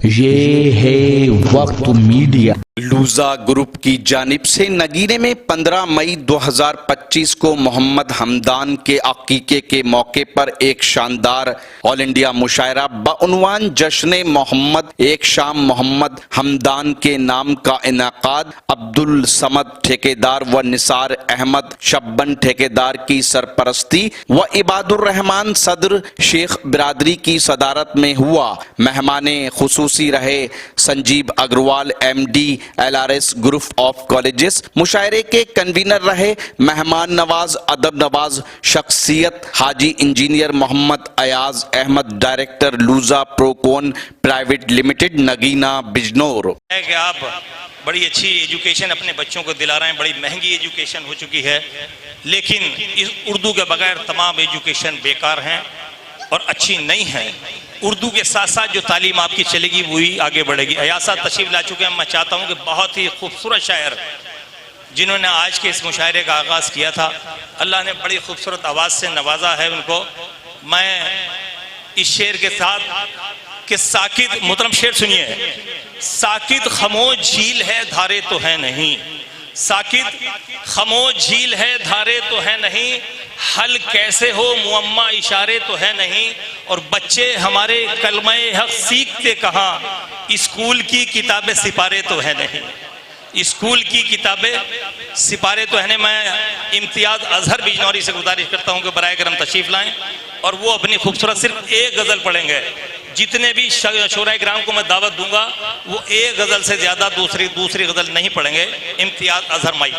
ये है वक्त मीडिया। लूजा ग्रुप की जानिब से नगीने में 15 मई 2025 को मोहम्मद हमदान के अकीके के मौके पर एक शानदार ऑल इंडिया मुशायरा बउनवान जश्न मोहम्मद एक शाम मोहम्मद हमदान के नाम का इनाकाद अब्दुल समद ठेकेदार व निसार अहमद शब्बन ठेकेदार की सरपरस्ती व इबादुर रहमान सदर शेख बिरादरी की सदारत में हुआ। मेहमाने खुसूसी रहे Sanjeev Agarwal MD LRS group of colleges. मुशायरे के कन्वीनर रहे मेहमान नवाज अदब नवाज शख्सियत हाजी इंजीनियर मोहम्मद अयाज अहमद डायरेक्टर लूजा प्रोकोन प्राइवेट लिमिटेड नगीना बिजनौर। है कि आप बड़ी अच्छी एजुकेशन अपने बच्चों को दिला रहे हैं, बड़ी महंगी एजुकेशन हो चुकी है, लेकिन इस उर्दू के बगैर तमाम एजुकेशन बेकार हैं और अच्छी नहीं है। उर्दू के साथ साथ जो तालीम आपकी चलेगी वही आगे बढ़ेगी। अयासा तशरीफ ला चुके हैं। मैं चाहता हूँ कि बहुत ही खूबसूरत शायर जिन्होंने आज के इस मुशायरे का आगाज़ किया था, अल्लाह ने बड़ी खूबसूरत आवाज़ से नवाजा है उनको। मैं इस शेर के साथ कि साकित मुहतरम शेर सुनिए, साकित खामोश झील है धारे तो है नहीं, साकित खामोश झील है धारे तो है नहीं, हल कैसे हो मुअम्मा इशारे तो है नहीं। और बच्चे हमारे कलमे हक सीखते कहाँ, स्कूल की किताबें सिपारे तो है नहीं, स्कूल की किताबें सिपारे तो है नहीं। मैं इम्तियाज अजहर बिजनौरी से गुजारिश करता हूँ कि बराए करम तशरीफ लाएं और वो अपनी खूबसूरत सिर्फ एक गज़ल पढ़ेंगे। जितने भी शोराए किराम को मैं दावत दूंगा वो एक गज़ल से ज़्यादा दूसरी गज़ल नहीं पढ़ेंगे। इम्तियाज अजहर माई।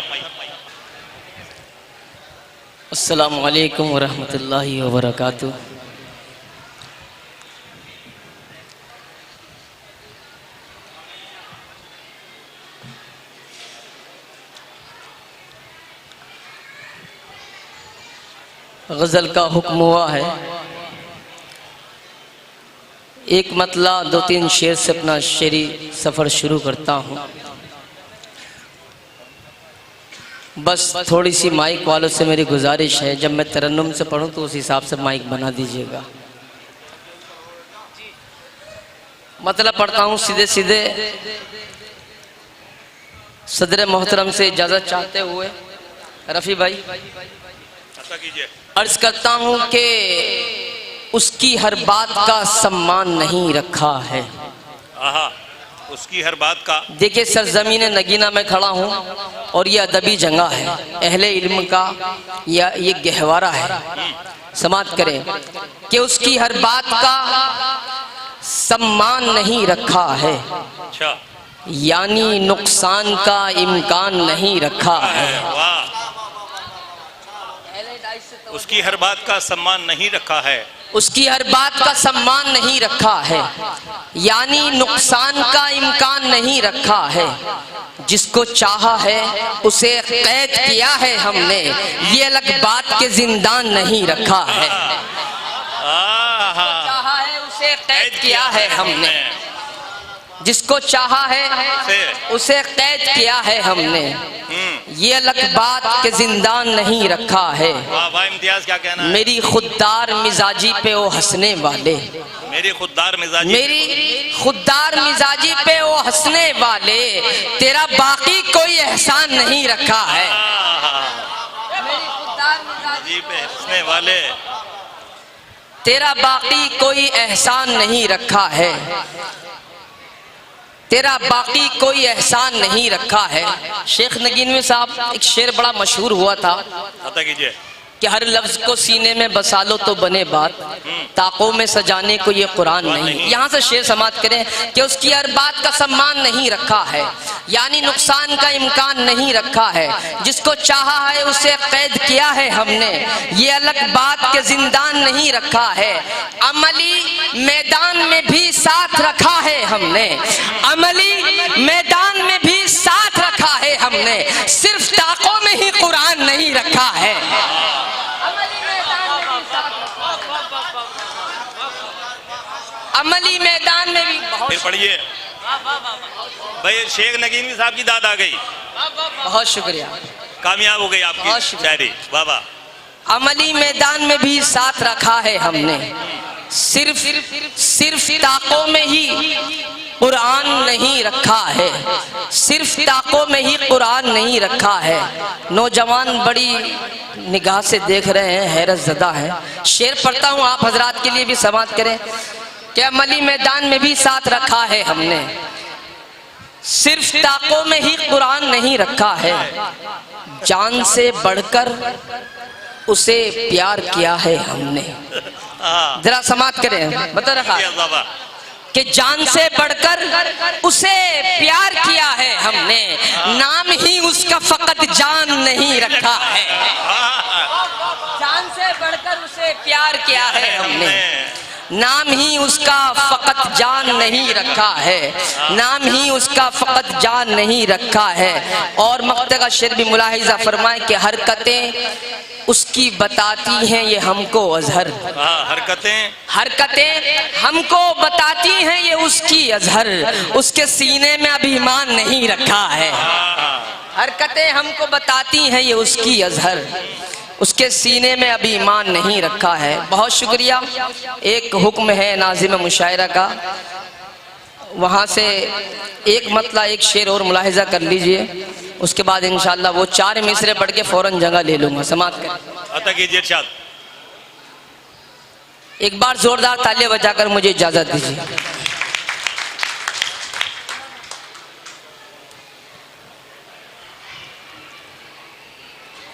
अस्सलामु अलैकुम वरहमतुल्लाहि वबरकातुहू। गज़ल का हुक्म हुआ है, एक मतला 2-3 शेर से अपना शेरी सफ़र शुरू करता हूँ। बस थोड़ी सी माइक वालों से मेरी गुजारिश है, जब मैं तरन्नुम से पढ़ूँ तो उस हिसाब से माइक बना दीजिएगा। मतलब पढ़ता हूँ सीधे सीधे। सदर मोहतरम से इजाज़त चाहते हुए रफ़ी भाई अर्ज़ करता हूँ कि उसकी हर बात का सम्मान नहीं रखा है। उसकी हर बात का। देखिए सरजमीन नगीना में खड़ा हूँ और ये अदबी जगह है, अहले इल्म का या ये गहवारा है। समात करें कि उसकी हर बात का सम्मान नहीं रखा है, यानी नुकसान का इम्कान नहीं रखा है। उसकी हर बात का सम्मान नहीं रखा है, उसकी हर बात का सम्मान नहीं रखा है, यानी नुकसान का इम्कान नहीं रखा है। जिसको चाहा है उसे कैद किया है हमने, ये अलग बात के जिंदान नहीं रखा है। चाहा है उसे कैद किया है हमने, जिसको चाहा है उसे कैद किया है हमने, ये अलग बात के जिंदान नहीं रखा है। इम्तियाज क्या कहना है? मेरी खुददार मिजाजी पे वो हंसने वाले, मेरी खुददार मिजाजी पे वो हंसने वाले, तेरा बाकी कोई एहसान नहीं रखा है। मेरी खुददार मिजाजी पे हंसने वाले, तेरा बाकी कोई एहसान नहीं रखा है, तेरा बाकी कोई एहसान नहीं रखा है। शेख नगीनवी साहब एक शेर बड़ा मशहूर हुआ था कि हर लफ्ज को सीने में बसा लो तो बने बात, ताकों में सजाने को ये कुरान नहीं। यहाँ से शेर समाप्त करें कि उसकी हर बात का सम्मान नहीं रखा है, यानी नुकसान का इम्कान नहीं रखा है। जिसको चाहा है उसे कैद किया है हमने, ये अलग बात के जिंदान नहीं रखा है। अमली मैदान में भी साथ रखा है हमने, अमली मैदान में भी साथ रखा है हमने, सिर्फ ताकों में ही कुरान नहीं रखा है। अमली मैदान में भी बहुत। पढ़िए भाई, शेख नगीनवी साहब की दाद आ गई। बहुत शुक्रिया, कामयाब हो गई आपकी शायरी। वाह वाह। अमली मैदान में भी साथ रखा है हमने, सिर्फ ताकों में ही कुरान नहीं रखा है, सिर्फ ताकों में ही कुरान नहीं रखा है। नौजवान बड़ी निगाह से देख रहे हैं, हैरत ज़दा है। शेर पढ़ता हूँ, आप हजरात के लिए भी समाअत करें। क्या मली मैदान में भी साथ रखा है हमने, सिर्फ ताकों में ही कुरान नहीं रखा है। जान से बढ़कर उसे प्यार किया है हमने। जरा समाअत करें, बता रखा कि जान से बढ़कर उसे प्यार किया है हमने, नाम ही उसका फकत जान नहीं रखा है। जान से बढ़कर उसे प्यार किया है हमने, नाम ही उसका फकत जान नहीं रखा है, नाम ही उसका फकत जान नहीं रखा है। और मक्ते का शेर भी मुलाहिजा फरमाए कि हरकतें उसकी बताती हैं ये हमको अजहर। हरकतें हमको बताती हैं ये उसकी अजहर, उसके सीने में अभिमान नहीं रखा है। हरकतें हमको बताती हैं ये उसकी अजहर, उसके सीने में अभी ईमान नहीं रखा है। बहुत शुक्रिया। एक हुक्म है नाज़िम मुशायरा का, वहाँ से एक मतला एक शेर और मुलाहिजा कर लीजिए, उसके बाद इंशाअल्लाह वो 4 मिसरे पढ़ के फौरन जगह ले लूँगा। समाअत करें। एक बार जोरदार तालियां बजाकर मुझे इजाज़त दीजिए।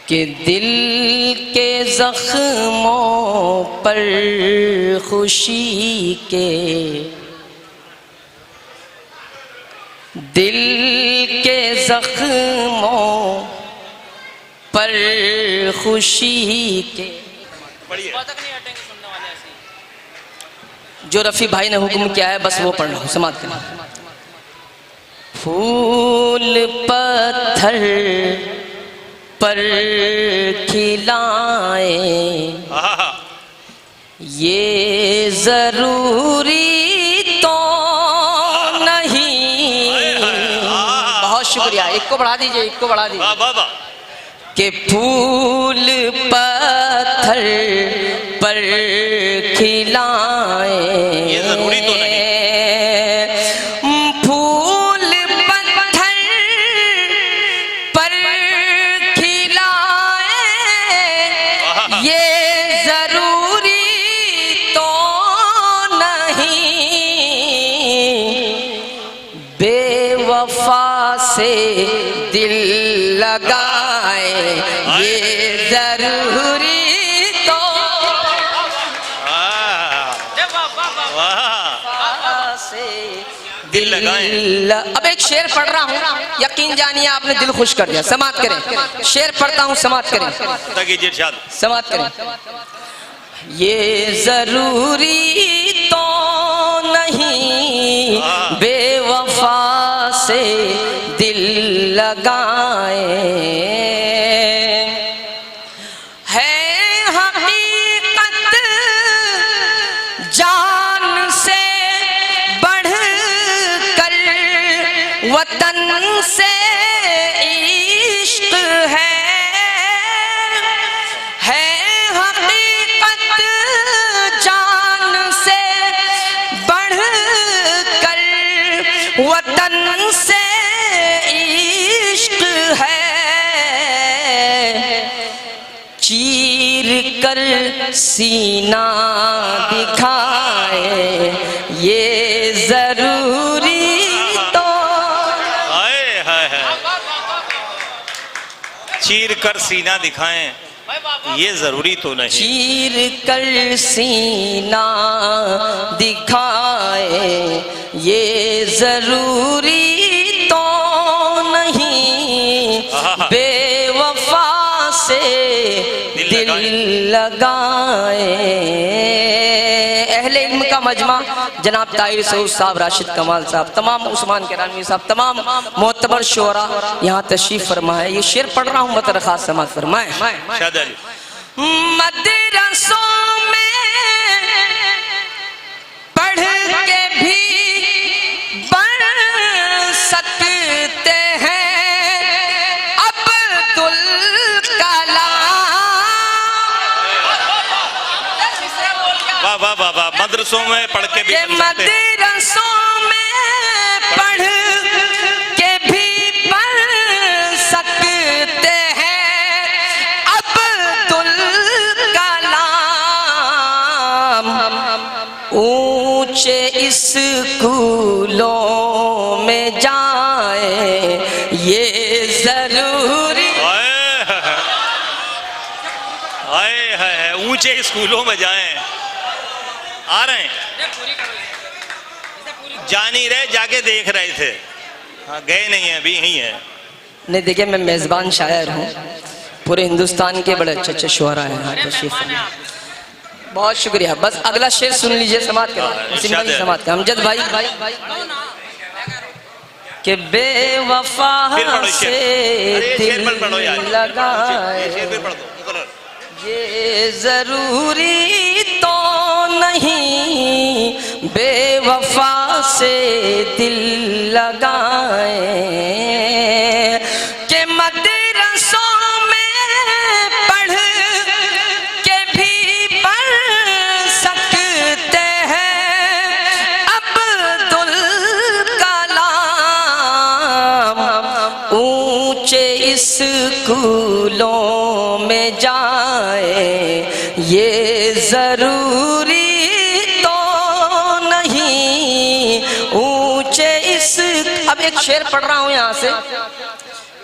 कि दिल के जख्मों पर खुशी के, दिल के जख्मों पर खुशी के, जो रफ़ी भाई ने हुक्म किया है बस वो पढ़ लो। समाअत करें। फूल पत्थर पर खिलाए ये जरूरी तो नहीं। बहुत शुक्रिया। एक को बढ़ा दीजिए, एक को बढ़ा दीजिए। कि फूल पत्थर पर खिलाए ये जरूरी तो नहीं। बेवफा से दिल लगाए ये जरूरी तो से दिल लगाए। अब एक शेर पढ़ रहा हूँ, यकीन जानिए आपने दिल खुश कर दिया। समाअत करें। शेर पढ़ता हूँ, समाअत करें। समाअत करें। ये जरूरी तो नहीं बेवफा से दिल लगाए, है हकीकत जान से बढ़ कर वतन से इश्क है। वतन से इश्क है, चीर कर सीना दिखाए ये जरूरी तो चीर कर सीना दिखाएं ये जरूरी तो नहीं। चीर कर सीना दिखाए ये जरूरी तो नहीं बेवफा से दिल लगाए। अहले इल्म का मजमा जनाब ताहिर सऊद साहब, राशिद कमाल साहब, तमाम उस्मान किरानी साहब, तमाम मोतबर शोरा यहाँ तशरीफ फरमाए। ये शेर पढ़ रहा हूँ, मतलब खास समाअत फरमाए। मदरसों में पढ़ के भी बढ़ सकते हैं अब्दुल कलाम। वाह वाह वाह वाह। मदरसों में पढ़ के भी मदरसों में ऊंचे स्कूलों में जाएं। आ रहे हैं, जा नहीं रहे, जाके देख रहे थे। हाँ, गए नहीं है, अभी यहीं है। नहीं देखिए, मैं मेज़बान शायर हूँ, पूरे हिंदुस्तान के बड़े अच्छे अच्छे शुअरा हैं यहाँ तशरीफ फरमा। बहुत शुक्रिया। बस अगला शेर सुन लीजिए, समात करो, समात का अमजद भाई। कि बेवफा से दिल लगाए ये जरूरी तो नहीं, बेवफा से दिल लगाए के मदरसों में पढ़ के भी पढ़ सकते हैं अब्दुल कलाम, ऊंचे स्कूलों में जाए ये जरूरी तो नहीं, ऊंचे इस। अब एक शेर पढ़ रहा हूं यहाँ से।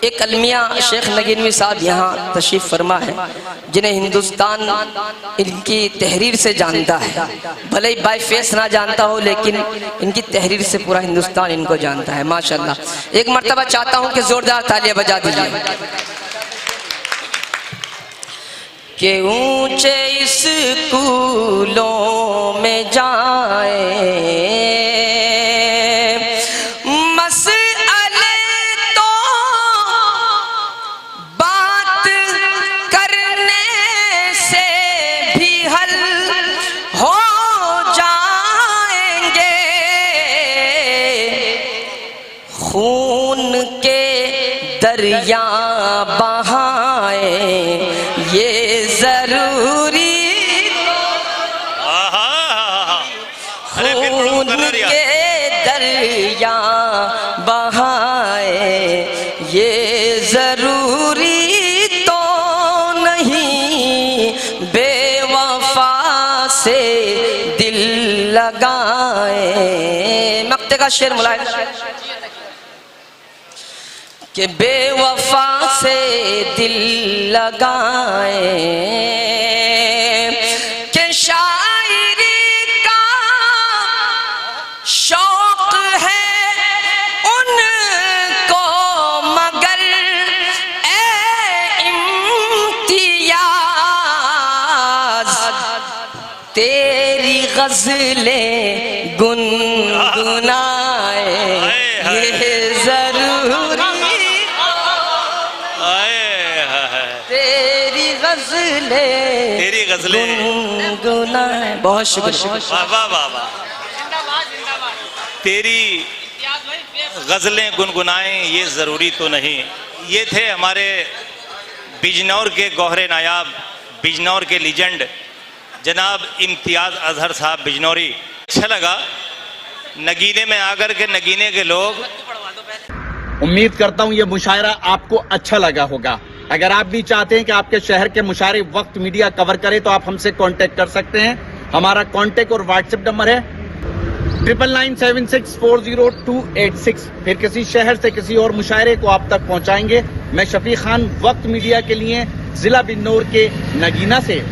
एक अलमिया शेख नगीनवी साहब यहाँ तशरीफ फरमा है, जिन्हें हिंदुस्तान इनकी तहरीर से जानता है, भले ही बाय फेस ना जानता हो, लेकिन इनकी तहरीर से पूरा हिंदुस्तान इनको जानता है माशाल्लाह। एक मर्तबा चाहता हूँ कि जोरदार तालियां बजा दीजिए। कि ऊंचे स्कूलों में जाए मसले तो बात करने से भी हल हो जाएंगे, खून के दरिया बहाए ये जरूरी, खून के दरिया बहाए ये जरूरी तो नहीं, बेवफा से दिल लगाए। मक्ते का शेर मुलायम कि बेवफा से दिल लगाए कि शायरी का शौक है उनको, मगर ए इम्तियाज तेरी गजलें गुनगुनाए ये जरूरी, तेरी गजलें गुनगुनाए। बहुत शुक्रिया। वाह वाह वाह। तेरी गजलें गुनगुनाएं ये जरूरी तो नहीं। ये थे हमारे बिजनौर के गौहरे नायाब, बिजनौर के लीजेंड जनाब इम्तियाज अजहर साहब बिजनौरी। अच्छा लगा नगीने में आकर के नगीने के लोग। उम्मीद करता हूँ ये मुशायरा आपको अच्छा लगा होगा। अगर आप भी चाहते हैं कि आपके शहर के मुशायरे वक्त मीडिया कवर करे तो आप हमसे कांटेक्ट कर सकते हैं। हमारा कांटेक्ट और व्हाट्सएप नंबर है 9997640286। फिर किसी शहर से किसी और मुशायरे को आप तक पहुंचाएंगे। मैं शफी खान, वक्त मीडिया के लिए जिला बिजनौर के नगीना से।